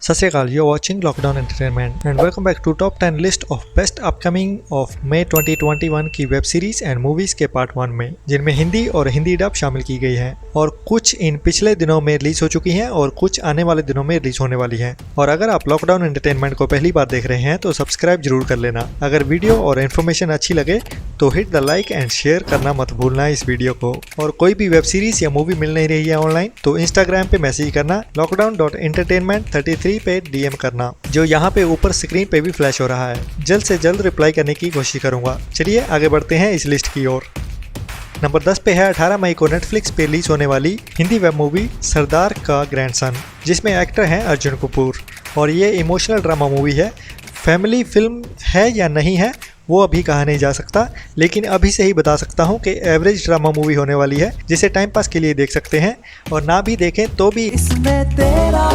सत श्री अकाल, you're watching Lockdown Entertainment and welcome back to top 10 list of best upcoming of May 2021 की web series and movies के part 1 में, जिनमें हिंदी और हिंदी डब शामिल की गई हैं और कुछ इन पिछले दिनों में रिलीज हो चुकी हैं और कुछ आने वाले दिनों में रिलीज होने वाली हैं। और अगर आप लॉकडाउन एंटरटेनमेंट को पहली बार देख रहे हैं तो सब्सक्राइब जरूर कर लेना। अगर वीडियो और इन्फॉर्मेशन अच्छी लगे तो hit the like and share करना मत भूलना इस वीडियो को। और कोई भी वेब सीरीज या मूवी मिल नहीं रही है ऑनलाइन तो इंस्टाग्राम पे मैसेज करना lockdown.entertainment33 पे डीएम करना, जो यहाँ पे ऊपर स्क्रीन पे भी फ्लैश हो रहा है। जल्द से जल्द रिप्लाई करने की कोशिश करूंगा। चलिए आगे बढ़ते हैं इस लिस्ट की ओर। नंबर 10 पे है 18 मई को नेटफ्लिक्स पे रिलीज होने वाली हिंदी वेब मूवी सरदार का ग्रैंडसन, जिसमें एक्टर हैं अर्जुन कपूर। और ये इमोशनल ड्रामा मूवी है। फैमिली फिल्म है या नहीं है वो अभी कहा नहीं जा सकता, लेकिन अभी से ही बता सकता हूँ कि एवरेज ड्रामा मूवी होने वाली है, जिसे टाइम पास के लिए देख सकते हैं और ना भी देखें तो भी इसमें तेरा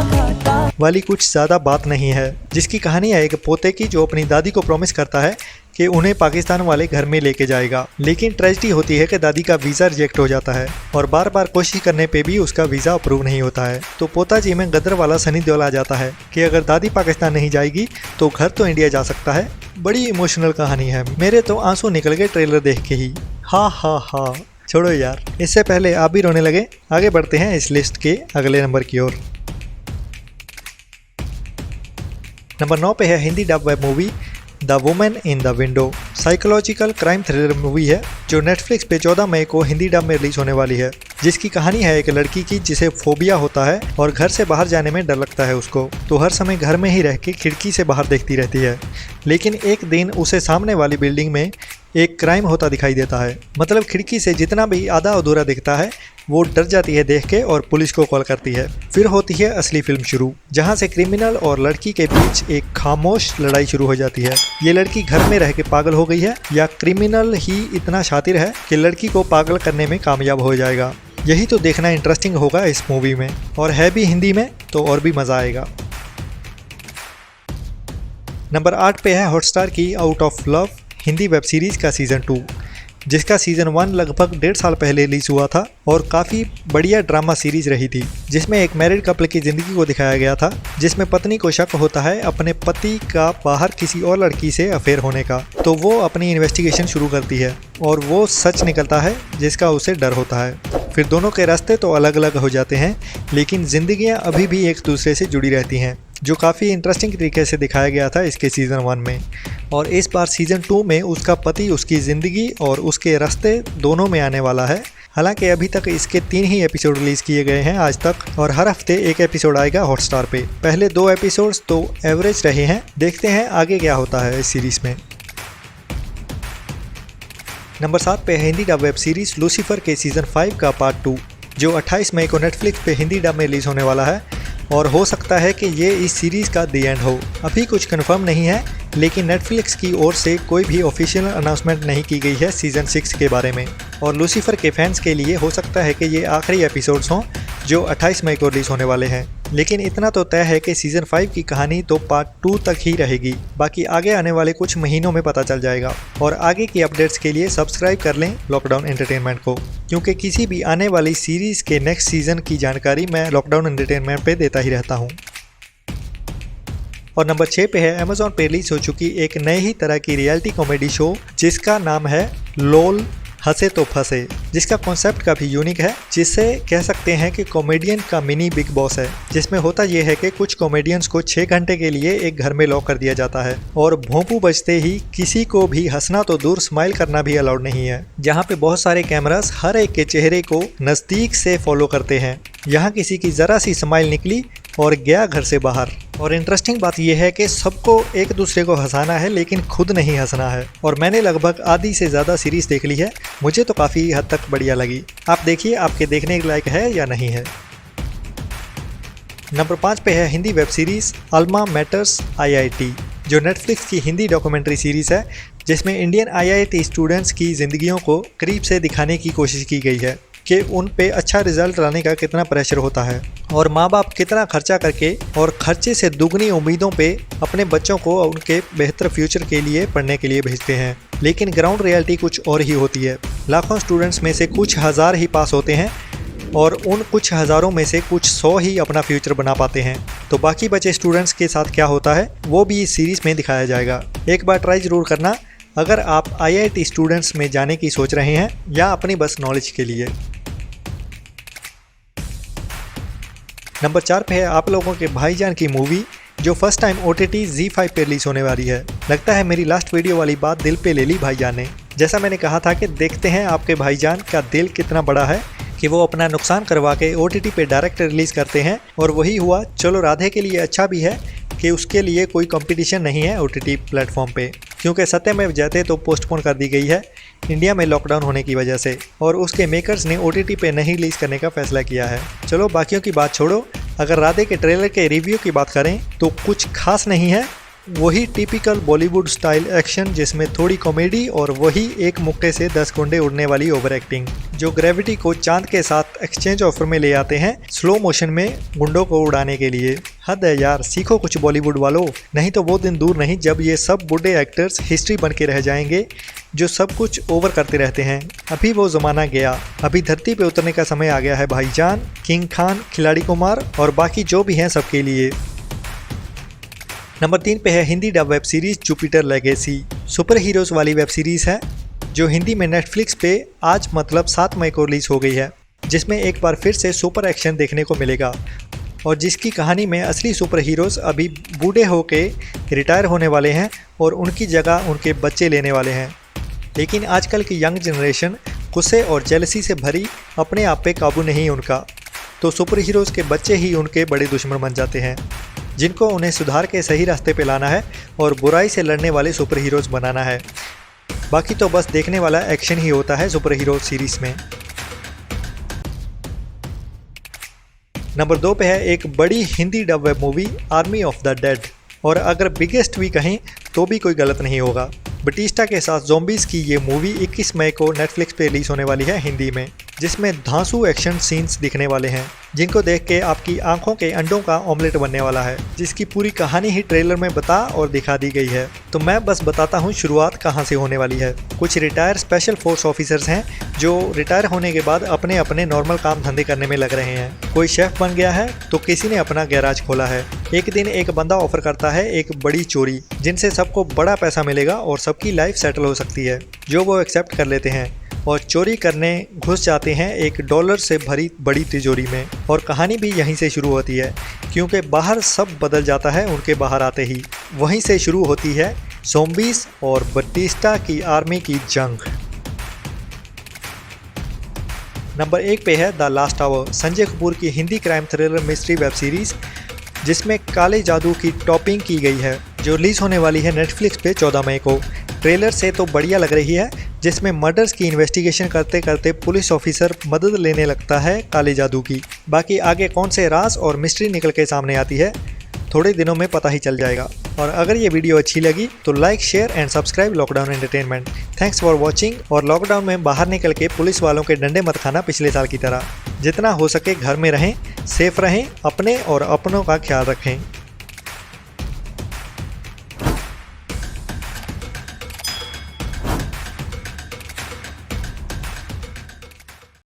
वाली कुछ ज़्यादा बात नहीं है। जिसकी कहानी है एक पोते की जो अपनी दादी को प्रॉमिस करता है कि उन्हें पाकिस्तान वाले घर में लेके जाएगा, लेकिन ट्रेजेडी होती है कि दादी का वीज़ा रिजेक्ट हो जाता है और बार बार कोशिश करने पे भी उसका वीज़ा अप्रूव नहीं होता है। तो पोता जी में गदर वाला सनी देओल आ जाता है कि अगर दादी पाकिस्तान नहीं जाएगी तो घर तो इंडिया जा सकता है। बड़ी इमोशनल कहानी है, मेरे तो आंसू निकल गए ट्रेलर देख के ही। हा छोड़ो यार, इससे पहले आप भी रोने लगे। आगे बढ़ते हैं इस लिस्ट के अगले नंबर की ओर। नंबर 9 पे है Hindi dub web movie the women in the window. Psychological crime thriller movie है जो नेटफ्लिक्स पे 14 मई को हिंदी डब में रिलीज होने वाली है, जिसकी कहानी है एक लड़की की जिसे फोबिया होता है और घर से बाहर जाने में डर लगता है उसको, तो हर समय घर में ही रह के खिड़की से बाहर देखती रहती है। लेकिन एक दिन उसे सामने वाली बिल्डिंग में एक क्राइम होता दिखाई देता है। मतलब खिड़की से जितना भी आधा अधूरा दिखता है वो डर जाती है देख के और पुलिस को कॉल करती है। फिर होती है असली फिल्म शुरू, जहां से क्रिमिनल और लड़की के बीच एक खामोश लड़ाई शुरू हो जाती है। ये लड़की घर में रह के पागल हो गई है या क्रिमिनल ही इतना शातिर है कि लड़की को पागल करने में कामयाब हो जाएगा। यही तो देखना इंटरेस्टिंग होगा इस मूवी में, और है भी हिंदी में तो और भी मज़ा आएगा। नंबर 8 पे है हॉटस्टार की out of love Hindi web series का सीज़न 2, जिसका सीज़न 1 लगभग 1.5 साल पहले रिलीज हुआ था और काफ़ी बढ़िया ड्रामा सीरीज रही थी, जिसमें एक मैरिड कपल की ज़िंदगी को दिखाया गया था, जिसमें पत्नी को शक होता है अपने पति का बाहर किसी और लड़की से अफेयर होने का। तो वो अपनी इन्वेस्टिगेशन शुरू करती है और वो सच निकलता है जिसका उसे डर होता है। फिर दोनों के रास्ते तो अलग अलग हो जाते हैं, लेकिन ज़िंदगियाँ अभी भी एक दूसरे से जुड़ी रहती हैं, जो काफ़ी इंटरेस्टिंग तरीके से दिखाया गया था इसके सीज़न 1 में। और इस बार सीज़न 2 में उसका पति उसकी ज़िंदगी और उसके रास्ते दोनों में आने वाला है। हालांकि अभी तक इसके 3 ही एपिसोड रिलीज़ किए गए हैं आज तक, और हर हफ्ते एक एपिसोड आएगा हॉटस्टार पे। पहले 2 एपिसोड्स तो एवरेज रहे हैं, देखते हैं आगे क्या होता है इस सीरीज़ में। नंबर 7 पे Hindi dub web series Lucifer के सीज़न 5 का पार्ट 2, जो 28 मई को नेटफ्लिक्स पे हिंदी डब में रिलीज़ होने वाला है। और हो सकता है कि ये इस सीरीज़ का दी एंड हो। अभी कुछ कंफर्म नहीं है, लेकिन नेटफ्लिक्स की ओर से कोई भी ऑफिशियल अनाउंसमेंट नहीं की गई है सीज़न 6 के बारे में। और लूसीफर के फैंस के लिए हो सकता है कि ये आखिरी एपिसोड्स हों जो 28 मई को रिलीज़ होने वाले हैं। लेकिन इतना तो तय है कि सीज़न 5 की कहानी तो पार्ट 2 तक ही रहेगी, बाकी आगे आने वाले कुछ महीनों में पता चल जाएगा। और आगे की अपडेट्स के लिए सब्सक्राइब कर लें लॉकडाउन एंटरटेनमेंट को, क्योंकि किसी भी आने वाली सीरीज़ के नेक्स्ट सीज़न की जानकारी मैं लॉकडाउन एंटरटेनमेंट पे देता ही रहता हूँ। और नंबर 6 पे है अमेज़ॉन पे रिलीज हो चुकी एक नए ही तरह की रियलिटी कॉमेडी शो, जिसका नाम है लोल हंसे तो फंसे, जिसका कॉन्सेप्ट काफ़ी यूनिक है, जिसे कह सकते हैं कि कॉमेडियन का मिनी बिग बॉस है। जिसमें होता यह है कि कुछ कॉमेडियंस को 6 घंटे के लिए एक घर में लॉक कर दिया जाता है और भोंपू बजते ही किसी को भी हंसना तो दूर स्माइल करना भी अलाउड नहीं है, जहाँ पे बहुत सारे कैमरास हर एक के चेहरे को नज़दीक से फॉलो करते हैं। यहाँ किसी की ज़रा सी स्माइल निकली और गया घर से बाहर। और इंटरेस्टिंग बात यह है कि सबको एक दूसरे को हंसाना है, लेकिन खुद नहीं हंसना है। और मैंने लगभग आधी से ज़्यादा सीरीज़ देख ली है, मुझे तो काफ़ी हद तक बढ़िया लगी। आप देखिए आपके देखने के लायक है या नहीं है। नंबर 5 पे है Hindi web series Alma Matters IIT, जो नेटफ्लिक्स की हिंदी डॉक्यूमेंट्री सीरीज़ है, जिसमें इंडियन IIT स्टूडेंट्स की ज़िंदगियों को करीब से दिखाने की कोशिश की गई है कि उन पे अच्छा रिजल्ट लाने का कितना प्रेशर होता है और माँ बाप कितना खर्चा करके और खर्चे से दुगनी उम्मीदों पे अपने बच्चों को उनके बेहतर फ्यूचर के लिए पढ़ने के लिए भेजते हैं। लेकिन ग्राउंड रियलिटी कुछ और ही होती है। लाखों स्टूडेंट्स में से कुछ हज़ार ही पास होते हैं और उन कुछ हज़ारों में से कुछ 100 ही अपना फ्यूचर बना पाते हैं। तो बाकी बचे स्टूडेंट्स के साथ क्या होता है वो भी इस सीरीज़ में दिखाया जाएगा। एक बार ट्राई ज़रूर करना अगर आप IIT स्टूडेंट्स में जाने की सोच रहे हैं या अपनी बस नॉलेज के लिए। नंबर 4 पे है आप लोगों के भाईजान की मूवी जो फर्स्ट टाइम OTT ZEE5 पे रिलीज होने वाली है। लगता है मेरी लास्ट वीडियो वाली बात दिल पे ले ली भाईजान ने। जैसा मैंने कहा था कि देखते हैं आपके भाईजान का दिल कितना बड़ा है कि वो अपना नुकसान करवा के OTT पे डायरेक्ट रिलीज़ करते हैं। और वही हुआ। चलो राधे के लिए अच्छा भी है कि उसके लिए कोई कंपटीशन नहीं है OTT प्लेटफॉर्म पे, क्योंकि सत्यमेव जयते तो पोस्टपोन कर दी गई है इंडिया में लॉकडाउन होने की वजह से, और उसके मेकर्स ने OTT पे नहीं रिलीज़ करने का फैसला किया है। चलो बाकियों की बात छोड़ो, अगर राधे के ट्रेलर के रिव्यू की बात करें तो कुछ खास नहीं है। वही टिपिकल बॉलीवुड स्टाइल एक्शन जिसमें थोड़ी कॉमेडी और वही एक मुक्के से 10 कुंडे उड़ने वाली ओवर एक्टिंग जो ग्रेविटी को चांद के साथ एक्सचेंज ऑफर में ले आते हैं स्लो मोशन में गुंडों को उड़ाने के लिए। हद है यार, सीखो कुछ बॉलीवुड वालों, नहीं तो वो दिन दूर नहीं जब ये सब बूढ़े एक्टर्स हिस्ट्री बन के रह जाएंगे जो सब कुछ ओवर करते रहते हैं। अभी वो ज़माना गया, अभी धरती पे उतरने का समय आ गया है भाईजान, किंग खान, खिलाड़ी कुमार और बाकी जो भी हैं सबके लिए। नंबर 3 पे है Hindi dub web series Jupiter legacy. Super heroes वाली वेब सीरीज़ है जो हिंदी में नेटफ्लिक्स पे आज मतलब 7 मई को रिलीज़ हो गई है, जिसमें एक बार फिर से सुपर एक्शन देखने को मिलेगा और जिसकी कहानी में असली सुपर हीरोज़ अभी बूढ़े होके रिटायर होने वाले हैं और उनकी जगह उनके बच्चे लेने वाले हैं। लेकिन आजकल की यंग जनरेशन गुस्से और जेलसी से भरी, अपने आप पे काबू नहीं उनका, तो सुपर हीरोज़ के बच्चे ही उनके बड़े दुश्मन बन जाते हैं जिनको उन्हें सुधार के सही रास्ते पे लाना है और बुराई से लड़ने वाले सुपर हीरोज़ बनाना है। बाकी तो बस देखने वाला एक्शन ही होता है सुपर हीरो सीरीज़ में। नंबर 2 पे है एक बड़ी Hindi dub web movie army of the dead, और अगर बिगेस्ट भी कहें तो भी कोई गलत नहीं होगा। बटिस्टा के साथ ज़ॉम्बीज़ की ये मूवी 21 मई को नेटफ्लिक्स पे रिलीज़ होने वाली है हिंदी में, जिसमें धांसू एक्शन सीन्स दिखने वाले हैं जिनको देख के आपकी आंखों के अंडों का ऑमलेट बनने वाला है, जिसकी पूरी कहानी ही ट्रेलर में बता और दिखा दी गई है। तो मैं बस बताता हूँ शुरुआत कहाँ से होने वाली है। कुछ रिटायर स्पेशल फोर्स ऑफिसर्स हैं जो रिटायर होने के बाद अपने अपने नॉर्मल काम धंधे करने में लग रहे हैं। कोई शेफ़ बन गया है तो किसी ने अपना गैराज खोला है। एक दिन एक बंदा ऑफर करता है एक बड़ी चोरी जिनसे सबको बड़ा पैसा मिलेगा और सबकी लाइफ सेटल हो सकती है, जो वो एक्सेप्ट कर लेते हैं और चोरी करने घुस जाते हैं $1 से भरी बड़ी तिजोरी में। और कहानी भी यहीं से शुरू होती है, क्योंकि बाहर सब बदल जाता है उनके बाहर आते ही। वहीं से शुरू होती है ज़ॉम्बीज़ और बटिस्टा की आर्मी की जंग। नंबर 1 पे है the last hour, Sanjay Kapoor की Hindi crime thriller mystery web series जिसमें काले जादू की टॉपिंग की गई है, जो रिलीज़ होने वाली है नेटफ्लिक्स पे 14 मई को। ट्रेलर से तो बढ़िया लग रही है, जिसमें मर्डर्स की इन्वेस्टिगेशन करते करते पुलिस ऑफिसर मदद लेने लगता है काले जादू की। बाकी आगे कौन से राज और मिस्ट्री निकल के सामने आती है थोड़े दिनों में पता ही चल जाएगा। और अगर ये वीडियो अच्छी लगी तो like, share and subscribe lockdown entertainment. Thanks for watching. और लॉकडाउन में बाहर निकल के पुलिस वालों के डंडे मत खाना पिछले साल की तरह। जितना हो सके घर में रहें, सेफ रहें, अपने और अपनों का ख्याल रखें।